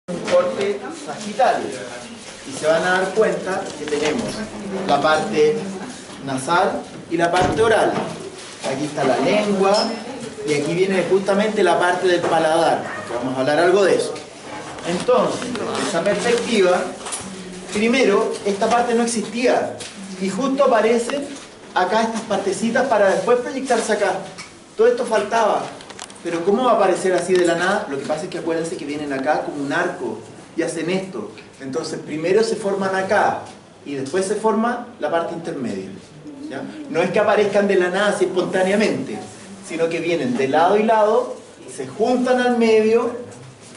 Un corte sagitario y se van a dar cuenta que tenemos la parte nasal y la parte oral. Aquí está la lengua y aquí viene justamente la parte del paladar. Vamos a hablar algo de eso. Entonces, en esa perspectiva, primero, esta parte no existía y justo aparecen acá estas partecitas para después proyectarse acá. Todo esto faltaba. Pero ¿cómo va a aparecer así de la nada? Lo que pasa es que acuérdense que vienen acá como un arco y hacen esto. Entonces primero se forman acá y después se forma la parte intermedia. ¿Ya? No es que aparezcan de la nada así espontáneamente, sino que vienen de lado y lado, se juntan al medio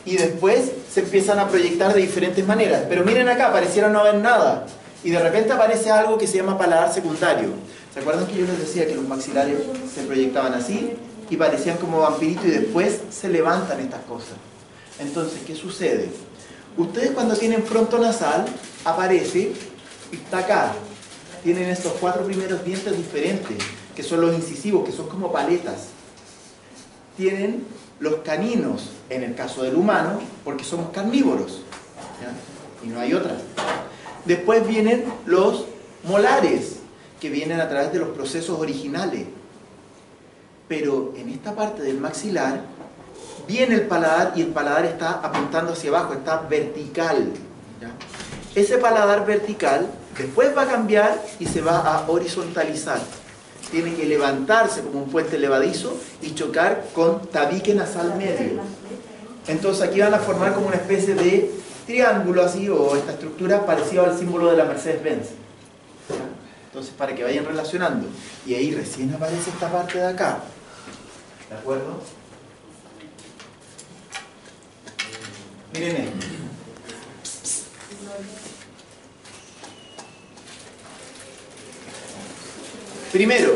y después se empiezan a proyectar de diferentes maneras. Pero miren acá, pareciera no haber nada. Y de repente aparece algo que se llama paladar secundario. ¿Se acuerdan que yo les decía que los maxilares se proyectaban así? Y parecían como vampiritos y después se levantan estas cosas. Entonces, ¿qué sucede? Ustedes cuando tienen frontonasal, aparece y está acá. Tienen estos 4 primeros dientes diferentes, que son los incisivos, que son como paletas. Tienen los caninos, en el caso del humano, porque somos carnívoros. ¿Ya? Y no hay otras. Después vienen los molares, que vienen a través de los procesos originales. Pero en esta parte del maxilar viene el paladar y el paladar está apuntando hacia abajo, está vertical. ¿Ya? Ese paladar vertical después va a cambiar y se va a horizontalizar. Tiene que levantarse como un puente levadizo y chocar con tabique nasal medio. Entonces aquí van a formar como una especie de triángulo así, o esta estructura parecida al símbolo de la Mercedes-Benz. Entonces para que vayan relacionando. Y ahí recién aparece esta parte de acá. ¿De acuerdo? Miren esto. Primero,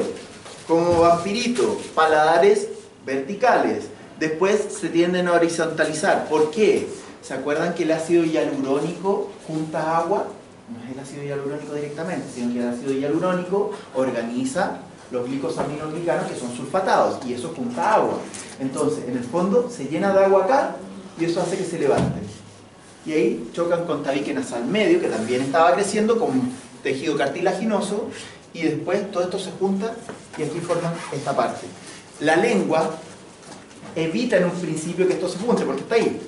como vampirito, paladares verticales. Después se tienden a horizontalizar. ¿Por qué? ¿Se acuerdan que el ácido hialurónico junta agua? No es el ácido hialurónico directamente, sino que el ácido hialurónico organiza los glicosaminoglicanos, que son sulfatados, y eso junta agua. Entonces, en el fondo, se llena de agua acá y eso hace que se levanten. Y ahí chocan con tabique nasal medio, que también estaba creciendo con tejido cartilaginoso, y después todo esto se junta y aquí forman esta parte. La lengua evita en un principio que esto se junte, porque está ahí.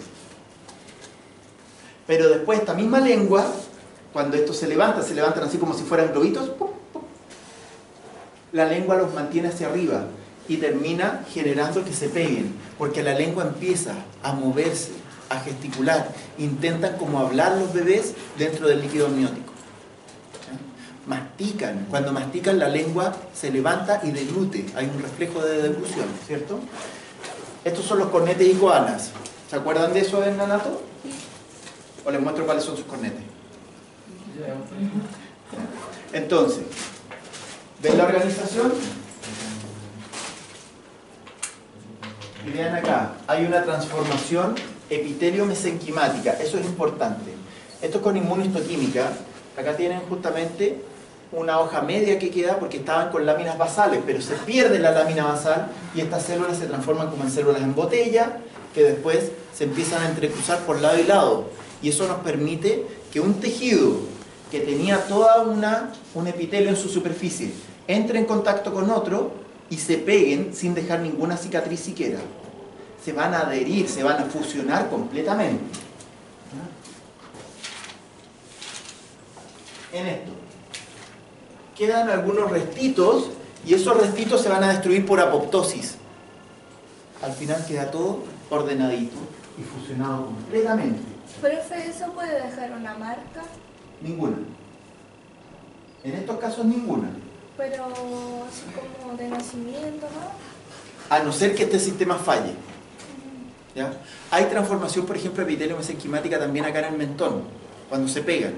Pero después esta misma lengua, cuando esto se levantan así como si fueran globitos, ¡pum! La lengua los mantiene hacia arriba y termina generando que se peguen, porque la lengua empieza a moverse, a gesticular, intentan como hablar los bebés dentro del líquido amniótico. ¿Ya? Mastican, cuando mastican la lengua se levanta y deglute, hay un reflejo de deglución, ¿cierto? Estos son los cornetes y coanas. ¿Se acuerdan de eso en Anato? ¿O les muestro cuáles son sus cornetes? Entonces, ¿ven la organización? Y vean acá, hay una transformación epitelio-mesenquimática, eso es importante. Esto es con inmunohistoquímica. Acá tienen justamente una hoja media que queda porque estaban con láminas basales, pero se pierde la lámina basal y estas células se transforman como en células en botella, que después se empiezan a entrecruzar por lado y lado. Y eso nos permite que un tejido que tenía toda un epitelio en su superficie entre en contacto con otro y se peguen sin dejar ninguna cicatriz siquiera. Se van a adherir, se van a fusionar completamente. En esto quedan algunos restitos y esos restitos se van a destruir por apoptosis. Al final queda todo ordenadito y fusionado completamente. Profe, ¿eso puede dejar una marca? Ninguna. En estos casos ninguna. Pero así como de nacimiento, ¿no? A no ser que este sistema falle. ¿Ya? Hay transformación, por ejemplo, epitelio-mesenquimática también acá en el mentón, cuando se pegan.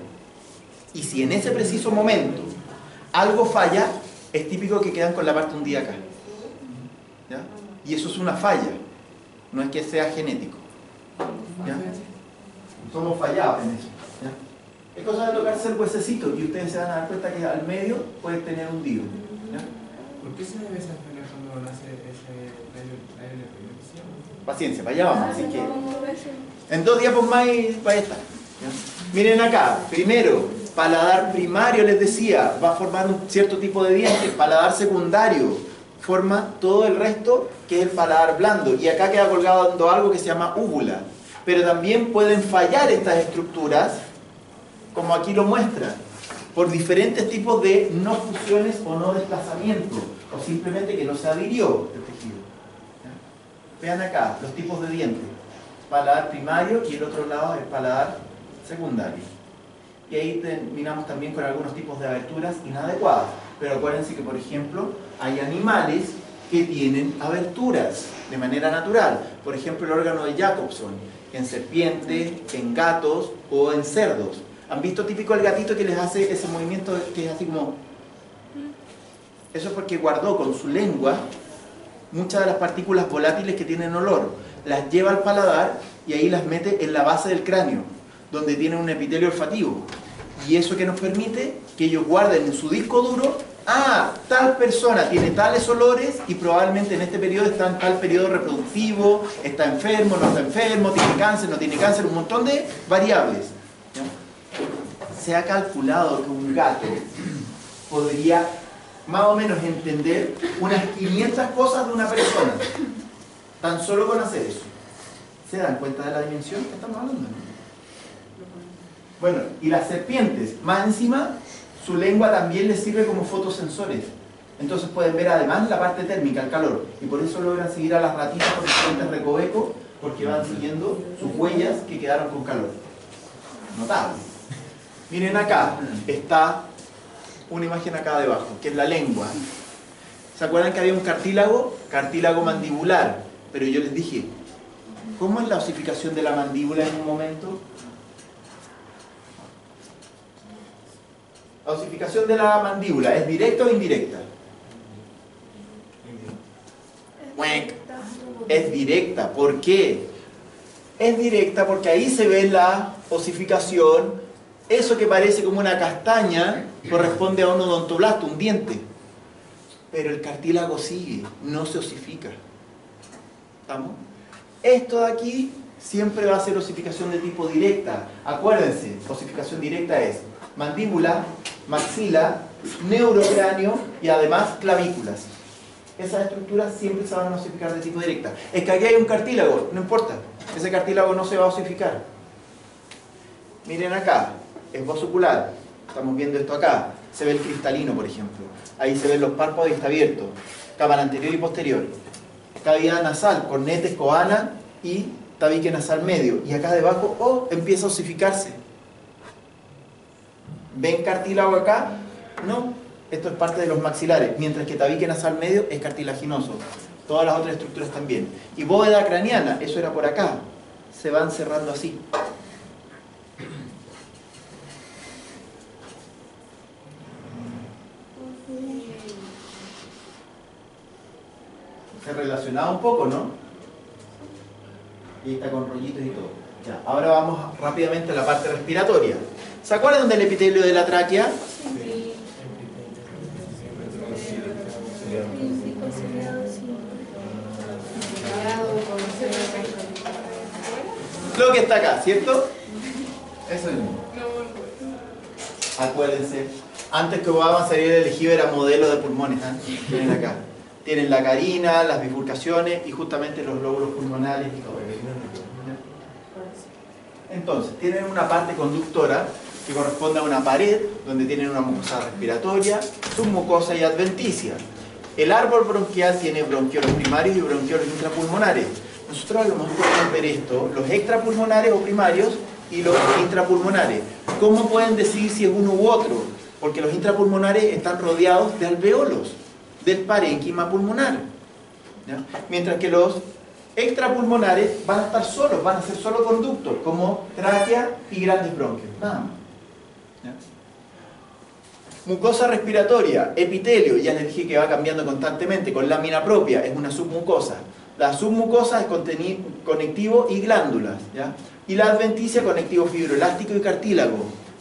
Y si en ese preciso momento algo falla, es típico que quedan con la parte hundida acá. ¿Ya? Y eso es una falla, no es que sea genético. ¿Ya? Somos fallados en eso. ¿Ya? Es cosa de tocarse el huesecito y ustedes se van a dar cuenta que al medio puede tener hundido. ¿Ya? ¿Por qué se debe esa enfermedad cuando nace ese rayo de epilepsia? Paciencia, para allá vamos. Así que en 2 diapos más y vaya a estar. ¿Ya? Miren acá, primero, paladar primario les decía, va a formar un cierto tipo de dientes. Paladar secundario forma todo el resto, que es el paladar blando. Y acá queda colgado algo que se llama úvula. Pero también pueden fallar estas estructuras, como aquí lo muestra, por diferentes tipos de no fusiones o no desplazamientos, o simplemente que no se adhirió el tejido. ¿Ya? Vean acá los tipos de dientes: paladar primario y el otro lado es paladar secundario. Y ahí terminamos también con algunos tipos de aberturas inadecuadas. Pero acuérdense que, por ejemplo, hay animales que tienen aberturas de manera natural. Por ejemplo, el órgano de Jacobson, en serpientes, en gatos o en cerdos. ¿Han visto típico el gatito que les hace ese movimiento que es así como...? Eso es porque guardó con su lengua muchas de las partículas volátiles que tienen olor. Las lleva al paladar y ahí las mete en la base del cráneo, donde tienen un epitelio olfativo. Y eso que nos permite que ellos guarden en su disco duro: ah, tal persona tiene tales olores y probablemente en este periodo está en tal periodo reproductivo, está enfermo, no está enfermo, tiene cáncer, no tiene cáncer, un montón de variables. ¿Ya? Se ha calculado que un gato podría más o menos entender unas 500 cosas de una persona, tan solo con hacer eso. ¿Se dan cuenta de la dimensión que estamos hablando, no? Bueno, y las serpientes, más encima, su lengua también les sirve como fotosensores. Entonces pueden ver además la parte térmica, el calor. Y por eso logran seguir a las ratitas por diferentes recovecos, porque van siguiendo sus huellas que quedaron con calor. Notable. Miren acá, está una imagen acá debajo, que es la lengua. ¿Se acuerdan que había un cartílago? Cartílago mandibular. Pero yo les dije, ¿cómo es la osificación de la mandíbula en un momento? La osificación de la mandíbula, ¿es directa o indirecta? Es directa. ¿Por qué? Es directa porque ahí se ve la osificación. Eso que parece como una castaña corresponde a un odontoblasto, un diente. Pero el cartílago sigue, no se osifica. ¿Estamos? Esto de aquí siempre va a ser osificación de tipo directa. Acuérdense, osificación directa es mandíbula, maxila, neurocráneo y además clavículas. Esas estructuras siempre se van a osificar de tipo directa. Es que aquí hay un cartílago, no importa. Ese cartílago no se va a osificar. Miren acá, esbozo ocular. Estamos viendo esto acá. Se ve el cristalino, por ejemplo. Ahí se ven los párpados y está abierto. Cámara anterior y posterior. Cavidad nasal, cornetes, coana y tabique nasal medio. Y acá debajo, empieza a osificarse. ¿Ven cartílago acá? No. Esto es parte de los maxilares. Mientras que tabique nasal medio es cartilaginoso. Todas las otras estructuras también. Y bóveda craneana, eso era por acá. Se van cerrando así. Se relacionaba un poco, ¿no? Y está con rollitos y todo. Ya, ahora vamos rápidamente a la parte respiratoria. ¿Se acuerdan del epitelio de la tráquea? Sí. Lo que está acá, ¿cierto? Eso mismo. Acuérdense, antes que Obama saliera elegido era modelo de pulmones. ¿Eh? Tienen acá. Tienen la carina, las bifurcaciones y justamente los lóbulos pulmonares y todo. Entonces, tienen una parte conductora que corresponde a una pared donde tienen una mucosa respiratoria, submucosa y adventicia. El árbol bronquial tiene bronquiolos primarios y bronquiolos intrapulmonares. Nosotros a lo mejor podemos ver esto, los extrapulmonares o primarios y los intrapulmonares. ¿Cómo pueden decidir si es uno u otro? Porque los intrapulmonares están rodeados de alveolos, del parénquima pulmonar. ¿Ya? Mientras que los extrapulmonares van a estar solos, van a ser solo conductos, como tráquea y grandes bronquios. Nada más. ¿Ya? Mucosa respiratoria, epitelio, ya les dije que va cambiando constantemente, con lámina propia, es una submucosa. La submucosa es conectivo y glándulas, ¿ya? Y la adventicia, conectivo fibroelástico y cartílago.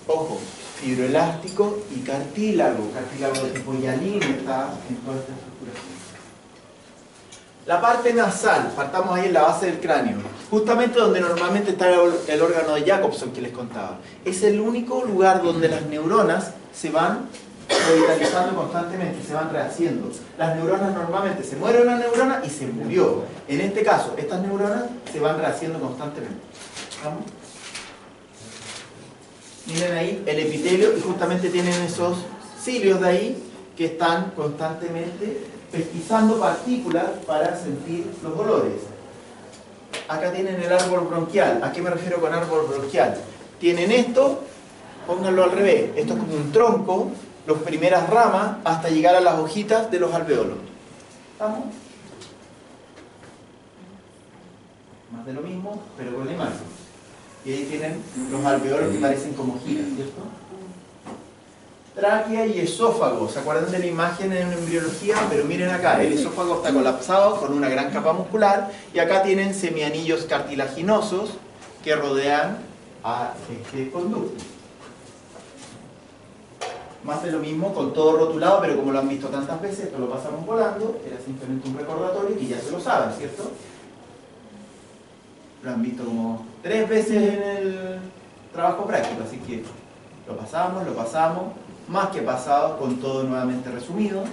Ojo, fibroelástico y cartílago. Cartílago de tipo hialino está en toda esta estructuración. La parte nasal, partamos ahí en la base del cráneo, justamente donde normalmente está el órgano de Jacobson que les contaba. Es el único lugar donde las neuronas se van revitalizando constantemente, se van rehaciendo. Las neuronas normalmente se muere una neurona y se murió. En este caso, estas neuronas se van rehaciendo constantemente. ¿Vamos? Miren ahí el epitelio y justamente tienen esos cilios de ahí que están constantemente pesquisando partículas para sentir los olores. Acá tienen el árbol bronquial. ¿A qué me refiero con árbol bronquial? Tienen esto, pónganlo al revés. Esto es como un tronco, las primeras ramas, hasta llegar a las hojitas de los alveolos. ¿Estamos? Más de lo mismo, pero con la imagen. Y ahí tienen los alveolos que parecen como giras, ¿cierto? Tráquea y esófago. ¿Se acuerdan de la imagen en embriología? Pero miren acá, el esófago está colapsado con una gran capa muscular y acá tienen semianillos cartilaginosos que rodean a este conducto. Más de lo mismo con todo rotulado, pero como lo han visto tantas veces, esto lo pasamos volando, era simplemente un recordatorio y ya se lo saben, ¿cierto? Lo han visto como 3 veces en el trabajo práctico, así que lo pasamos, más que pasado, con todo nuevamente resumido.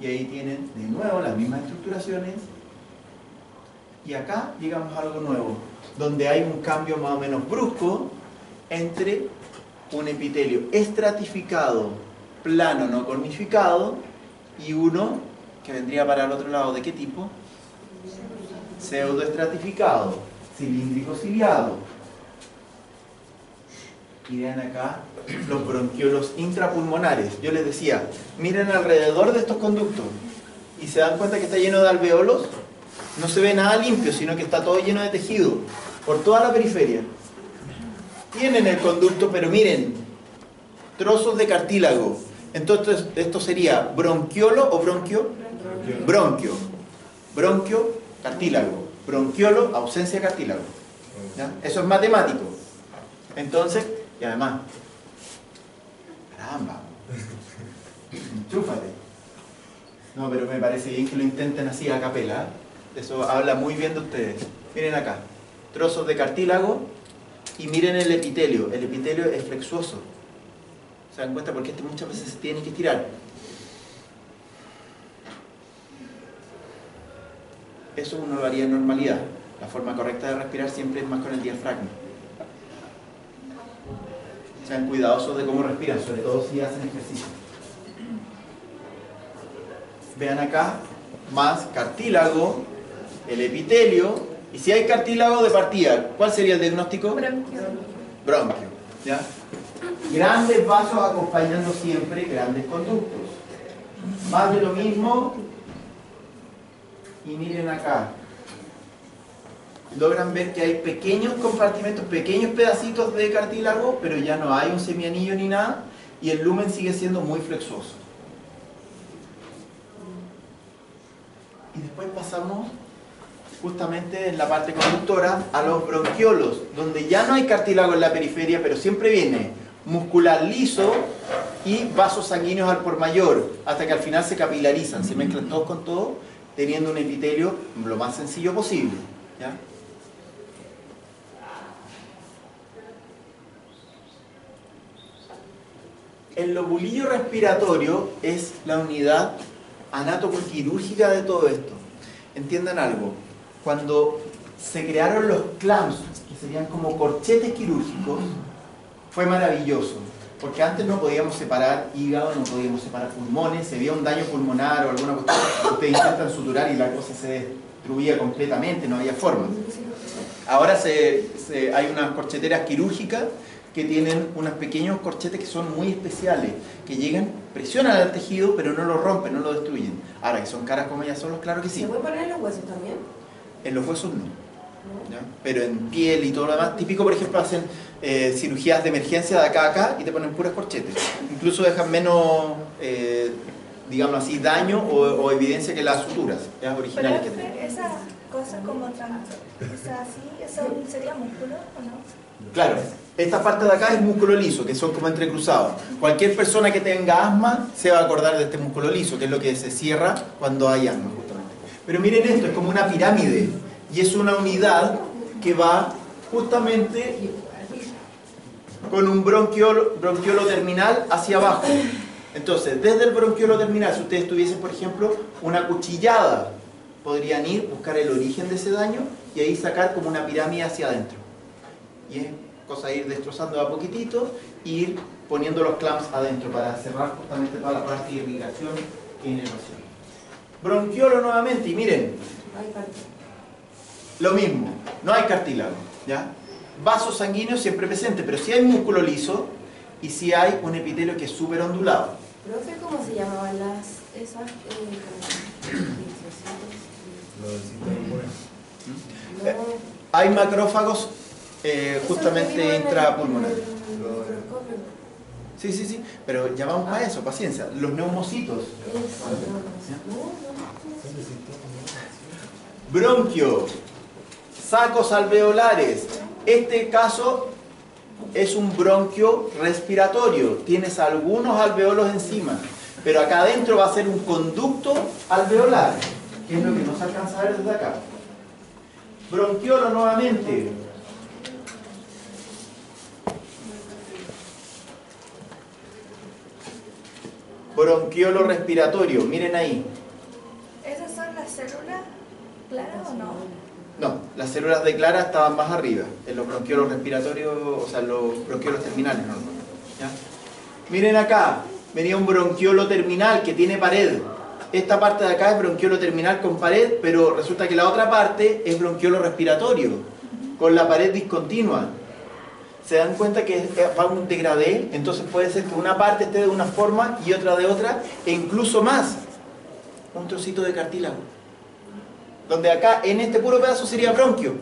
Y ahí tienen de nuevo las mismas estructuraciones. Y acá llegamos a algo nuevo, donde hay un cambio más o menos brusco entre un epitelio estratificado, plano, no cornificado, y uno que vendría para el otro lado. ¿De qué tipo? Pseudoestratificado, cilíndrico ciliado. Y vean acá los bronquiolos intrapulmonares. Yo les decía, miren alrededor de estos conductos y se dan cuenta que está lleno de alveolos. No se ve nada limpio, sino que está todo lleno de tejido por toda la periferia. Tienen el conducto, pero miren, trozos de cartílago. Entonces esto sería bronquiolo o bronquio. Bronquio. Bronquio, cartílago. Bronquiolo, ausencia de cartílago. ¿Ya? Eso es matemático. Entonces, y además, caramba, enchúfate. No, pero me parece bien que lo intenten así a capela. Eso habla muy bien de ustedes. Miren acá, trozos de cartílago y miren el epitelio. El epitelio es flexuoso. ¿Se dan cuenta? Porque muchas veces se tiene que estirar. Eso uno lo haría en normalidad. La forma correcta de respirar siempre es más con el diafragma. Sean cuidadosos de cómo respiran, sobre todo si hacen ejercicio. Vean acá, más cartílago, el epitelio, y si hay cartílago de partida, ¿cuál sería el diagnóstico? Bronquio. Bronquio, ¿ya? Grandes vasos acompañando siempre grandes conductos. Más de lo mismo, y miren acá. Logran ver que hay pequeños compartimentos, pequeños pedacitos de cartílago, pero ya no hay un semianillo ni nada, y el lumen sigue siendo muy flexuoso. Y después pasamos justamente en la parte conductora a los bronquiolos, donde ya no hay cartílago en la periferia, pero siempre viene muscular liso y vasos sanguíneos al por mayor, hasta que al final se capilarizan, se mezclan todos con todo, teniendo un epitelio lo más sencillo posible, ¿ya? El lobulillo respiratorio es la unidad anátomo-quirúrgica de todo esto. Entiendan algo, cuando se crearon los clamps, que serían como corchetes quirúrgicos, fue maravilloso, porque antes no podíamos separar hígado, no podíamos separar pulmones, se veía un daño pulmonar o alguna cuestión, ustedes intentan suturar y la cosa se destruía completamente, no había forma. Ahora hay unas corcheteras quirúrgicas que tienen unos pequeños corchetes que son muy especiales, que llegan, presionan al tejido, pero no lo rompen, no lo destruyen. Ahora, que son caras como ellas solos, claro que sí. ¿Se puede poner en los huesos también? En los huesos no. ¿Ya? Pero en piel y todo lo demás, típico, por ejemplo, hacen cirugías de emergencia de acá a acá y te ponen puras corchetes. Incluso dejan menos, digamos así, daño o evidencia que las suturas originales que tienen. Esa cosa como así, ¿eso sería músculo o no? Claro, Esta parte de acá es músculo liso, que son como entrecruzados. Cualquier persona que tenga asma se va a acordar de este músculo liso, que es lo que se cierra cuando hay asma, justamente. Pero miren esto, es como una pirámide. Y es una unidad que va justamente con un bronquiolo terminal hacia abajo. Entonces, desde el bronquiolo terminal, si ustedes tuviesen, por ejemplo, una cuchillada, podrían ir, buscar el origen de ese daño y ahí sacar como una pirámide hacia adentro. Y es cosa de ir destrozando a poquitito e ir poniendo los clamps adentro para cerrar justamente toda la parte de irrigación e inervación. Bronquiolo nuevamente, y miren, lo mismo, no hay cartílago, ¿ya? Vaso sanguíneo siempre presente, pero sí hay músculo liso y sí hay un epitelio que es súper ondulado. Profe, ¿cómo se llamaban esas? Hay macrófagos justamente intrapulmonares. Sí, sí, sí, pero ya vamos a eso, paciencia. Los neumocitos. Bronquio, sacos alveolares. Este caso es un bronquio respiratorio. Tienes algunos alveolos encima, pero acá adentro va a ser un conducto alveolar, que es lo que no se alcanza a ver desde acá. Bronquiolo nuevamente. Bronquiolo respiratorio, miren ahí. ¿Esas son las células claras o no? No, las células de Clara estaban más arriba, en los bronquiolos respiratorios, o sea, los bronquiolos terminales, ¿no? ¿Ya? Miren acá, venía un bronquiolo terminal que tiene pared. Esta parte de acá es bronquiolo terminal con pared, pero resulta que la otra parte es bronquiolo respiratorio, con la pared discontinua. ¿Se dan cuenta que va un degradé? Entonces puede ser que una parte esté de una forma y otra de otra, e incluso más, un trocito de cartílago. Donde acá, en este puro pedazo, sería bronquio.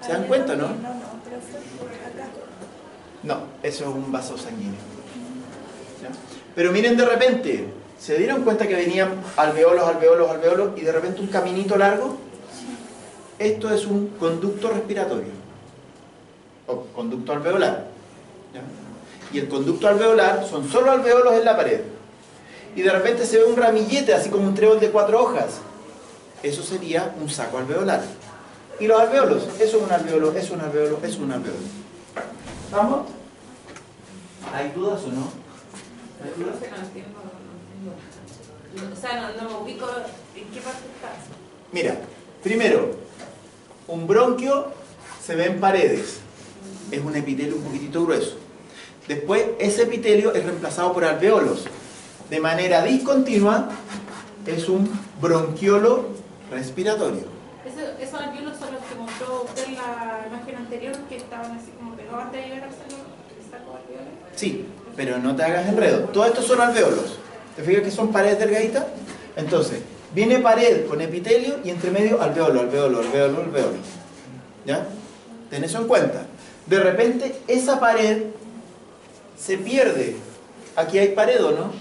¿Se dan cuenta, no? No, pero fue por acá. No, eso es un vaso sanguíneo. ¿Ya? Pero miren de repente, ¿se dieron cuenta que venían alveolos, alveolos, alveolos y de repente un caminito largo? Esto es un conducto respiratorio. O conducto alveolar. ¿Ya? Y el conducto alveolar son solo alveolos en la pared. Y de repente se ve un ramillete, así como un trébol de 4 hojas. Eso sería un saco alveolar. Y los alveolos, eso es un alveolo, eso es un alveolo, eso es un alveolo. ¿Estamos? ¿Hay dudas o no? ¿Hay dudas? No entiendo. O sea, no me ubico en qué parte está. Mira, primero, un bronquio se ve en paredes. Es un epitelio un poquitito grueso. Después, ese epitelio es reemplazado por alveolos. De manera discontinua, es un bronquiolo respiratorio. Esos alveolos son los que mostró usted en la imagen anterior, que estaban así como pegados antes de llegar al saco alveolar. Sí, pero no te hagas enredo. Todos estos son alveolos. ¿Te fijas que son paredes delgaditas? Entonces, viene pared con epitelio y entre medio alveolo, alveolo, alveolo, alveolo. ¿Ya? Ten eso en cuenta. De repente, esa pared se pierde. Aquí hay pared, ¿o no?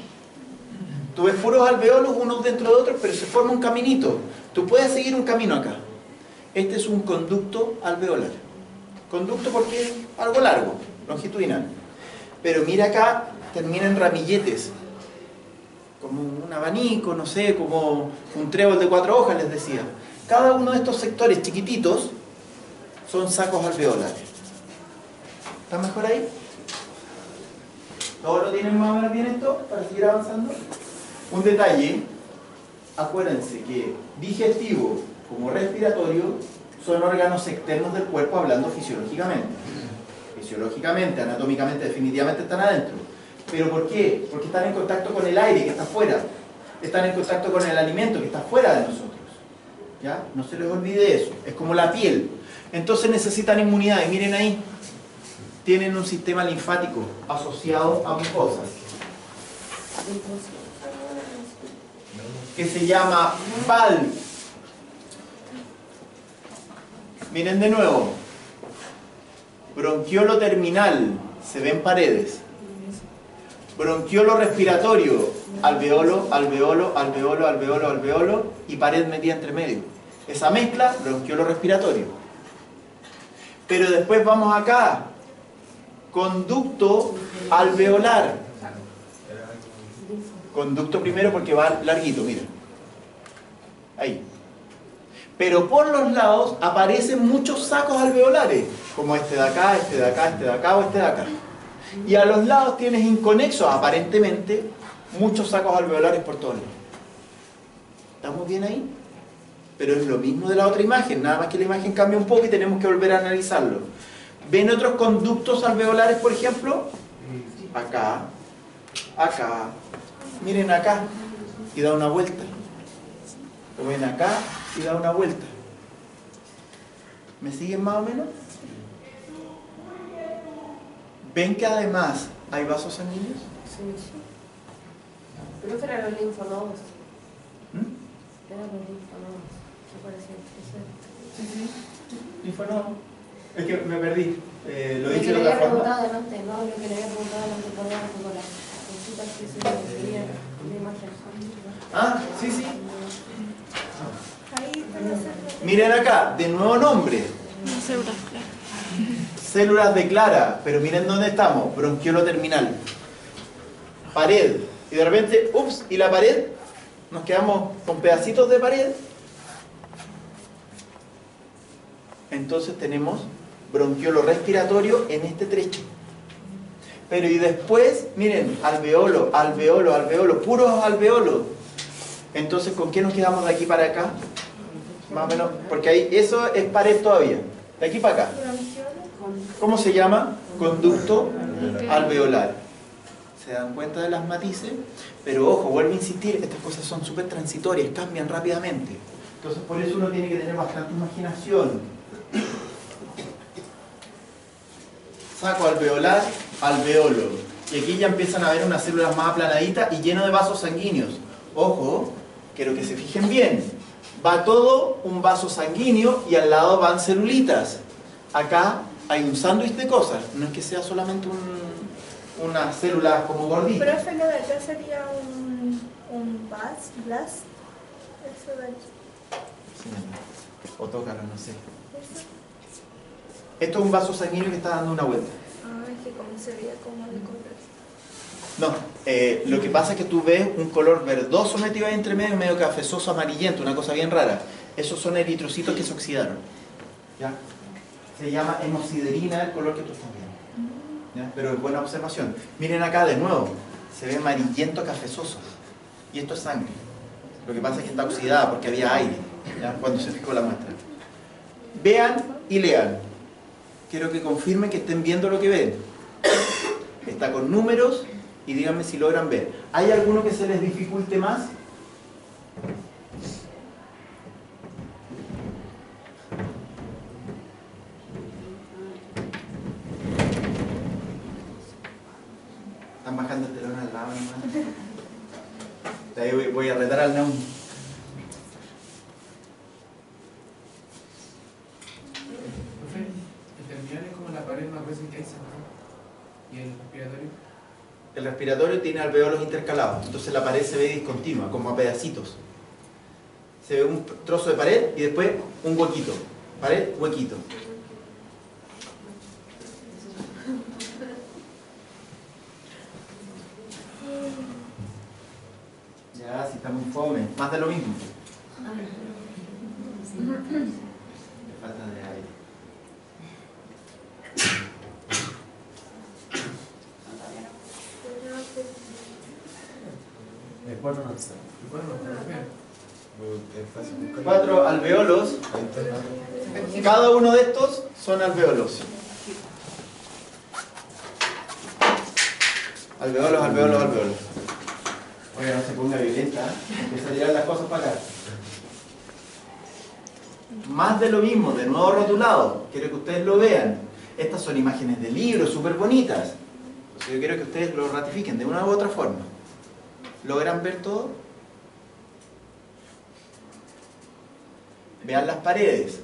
Tú ves puros alveolos unos dentro de otros, pero se forma un caminito. Tú puedes seguir un camino acá. Este es un conducto alveolar. Conducto porque es algo largo, longitudinal. Pero mira acá, termina en ramilletes. Como un abanico, no sé, como un trébol de 4 hojas, les decía. Cada uno de estos sectores chiquititos son sacos alveolares. ¿Está mejor ahí? ¿Todos lo tienen más o menos bien esto para seguir avanzando? Un detalle, acuérdense que digestivo como respiratorio son órganos externos del cuerpo hablando fisiológicamente. Fisiológicamente, anatómicamente, definitivamente están adentro. ¿Pero por qué? Porque están en contacto con el aire que está afuera. Están en contacto con el alimento que está fuera de nosotros. ¿Ya? No se les olvide eso. Es como la piel. Entonces necesitan inmunidad. Y miren ahí. Tienen un sistema linfático asociado a mucosas que se llama valve. Miren de nuevo. Bronquiolo terminal, se ven paredes. Bronquiolo respiratorio, alveolo, alveolo, alveolo, alveolo, alveolo y pared metida entre medio. Esa mezcla, bronquiolo respiratorio. Pero después vamos acá. Conducto alveolar. Conducto primero porque va larguito, mira. Ahí. Pero por los lados aparecen muchos sacos alveolares, como este de acá, este de acá, este de acá o este de acá. Y a los lados tienes inconexos, aparentemente, muchos sacos alveolares por todos lados. ¿Estamos bien ahí? Pero es lo mismo de la otra imagen, nada más que la imagen cambia un poco y tenemos que volver a analizarlo. ¿Ven otros conductos alveolares, por ejemplo? Acá, acá, miren acá, y da una vuelta. Lo ven acá y da una vuelta. ¿Me siguen más o menos? ¿Ven que además hay vasos sanguíneos? Sí, sí. Pero que eran los linfonodos. Eran los linfonodos. Que parecían crecer. Sí, sí. Linfonodo. Es que me perdí. Lo he Lo dicho que de le otra había forma. preguntado delante, ¿no? Lo que le había preguntado delante por las cositas que se veían en la imagen. Ah, sí, sí. Ahí están las células. Miren acá, de nuevo nombre. Células claras. Células de Clara, pero miren dónde estamos, bronquiolo terminal. Pared. Y de repente, ups, ¿y la pared? Nos quedamos con pedacitos de pared. Entonces tenemos bronquiolo respiratorio en este trecho. Pero y después, miren, alveolo, alveolo, alveolo, puros alveolos. Entonces, ¿con qué nos quedamos de aquí para acá? Más o menos, porque ahí eso es pared todavía. De aquí para acá. ¿Cómo se llama? Conducto alveolar. ¿Se dan cuenta de las matices? Pero ojo, vuelvo a insistir, estas cosas son súper transitorias, cambian rápidamente. Entonces por eso uno tiene que tener bastante imaginación. Saco alveolar, alveolo. Y aquí ya empiezan a ver unas células más aplanaditas y lleno de vasos sanguíneos. Ojo, quiero que se fijen bien. Va todo un vaso sanguíneo y al lado van celulitas. Acá hay un sándwich de cosas, no es que sea solamente una célula como gordita. Profe, lo de acá sería un blast. Eso de aquí. Sí, o tócalo, no sé. Eso. Esto es un vaso sanguíneo que está dando una vuelta. Ah, es que como se veía como de color. No, lo que pasa es que tú ves un color verdoso metido ahí entre medio, medio cafezoso, amarillento, una cosa bien rara. Esos son eritrocitos que se oxidaron. ¿Ya? Se llama hemosiderina el color que tú estás viendo. ¿Ya? Pero es buena observación. Miren acá de nuevo, se ve amarillento cafezoso. Y esto es sangre. Lo que pasa es que está oxidada porque había aire, ¿ya? Cuando se fijó la muestra. Vean y lean. Quiero que confirmen que estén viendo lo que ven. Está con números y díganme si logran ver. ¿Hay alguno que se les dificulte más? Están bajando el telón al lado nomás. De ahí voy a retar al neón. Profe, el terminal es como la pared más gruesa que hay, ¿no? ¿Y el respiratorio? El respiratorio tiene alveolos intercalados, entonces la pared se ve discontinua, como a pedacitos. Se ve un trozo de pared y después un huequito. Pared, huequito. Ya, si está muy fome. Más de lo mismo. Falta de aire. El 4 no está. ¿Y cuándo? Profe. Es fácil buscar. 4 alveolos. Ahí está. Cada uno de estos son alveolos. Alveolos, alveolos, alveolos. Oiga, no se ponga violenta, ¿eh? Empieza a tirar las cosas para acá. Más de lo mismo, de nuevo rotulado. Quiero que ustedes lo vean. Estas son imágenes de libros súper bonitas. Entonces yo quiero que ustedes lo ratifiquen de una u otra forma. ¿Logran ver todo? Vean las paredes.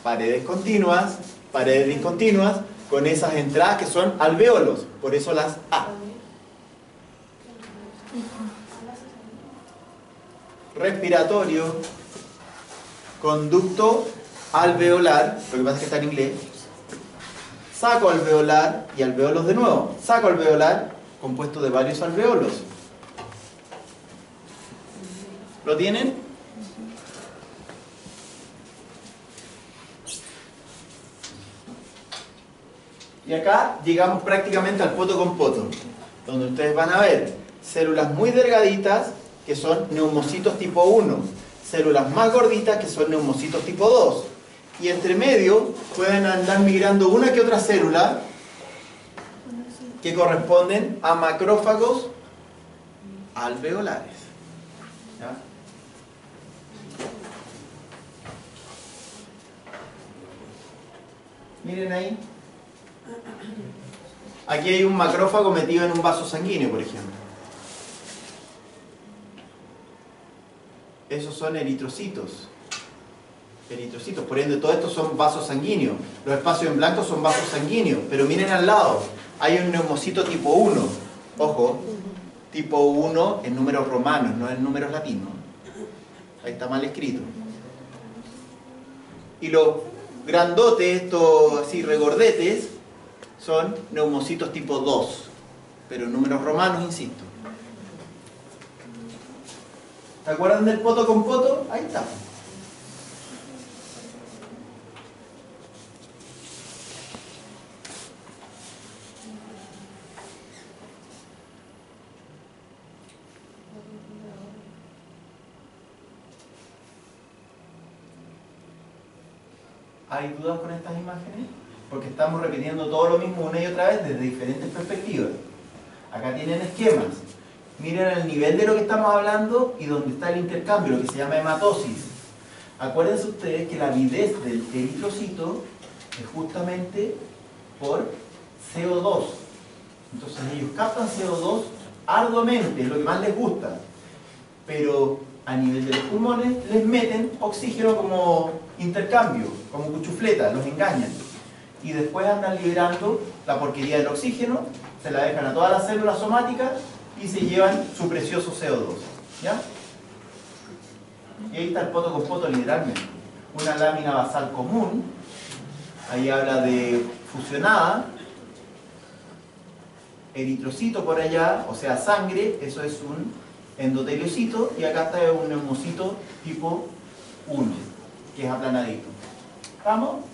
Paredes continuas, paredes discontinuas, con esas entradas que son alveolos. Por eso las A. Respiratorio, conducto alveolar, lo que pasa es que está en inglés, saco alveolar y alveolos de nuevo. Saco alveolar compuesto de varios alveolos. ¿Lo tienen? Y acá llegamos prácticamente al poto con poto, donde ustedes van a ver células muy delgaditas que son neumocitos tipo 1, células más gorditas que son neumocitos tipo 2, y entre medio pueden andar migrando una que otra célula que corresponden a macrófagos alveolares. ¿Ya? Miren ahí. Aquí hay un macrófago metido en un vaso sanguíneo, por ejemplo. Esos son eritrocitos. Eritrocitos, por ende, todos estos son vasos sanguíneos. Los espacios en blanco son vasos sanguíneos. Pero miren al lado, hay un neumocito tipo 1. Ojo, tipo 1 en números romanos, no en números latinos. Ahí está mal escrito. Y los grandotes, estos así regordetes, son neumocitos tipo 2, pero en números romanos, insisto. ¿Se acuerdan del poto con poto? Ahí está. ¿Hay dudas con estas imágenes? Porque estamos repitiendo todo lo mismo una y otra vez desde diferentes perspectivas. Acá tienen esquemas. Miren el nivel de lo que estamos hablando y donde está el intercambio, lo que se llama hematosis. Acuérdense ustedes que la avidez del eritrocito es justamente por CO2. Entonces ellos captan CO2 arduamente, es lo que más les gusta. Pero a nivel de los pulmones les meten oxígeno como intercambio, como cuchufleta, los engañan. Y después andan liberando la porquería del oxígeno, se la dejan a todas las células somáticas y se llevan su precioso CO2. ¿Ya? Y ahí está el poto con poto literalmente. Una lámina basal común, ahí habla de fusionada, eritrocito por allá, o sea sangre, eso es un endoteliocito, y acá está un neumocito tipo 1, que es aplanadito. ¿Estamos?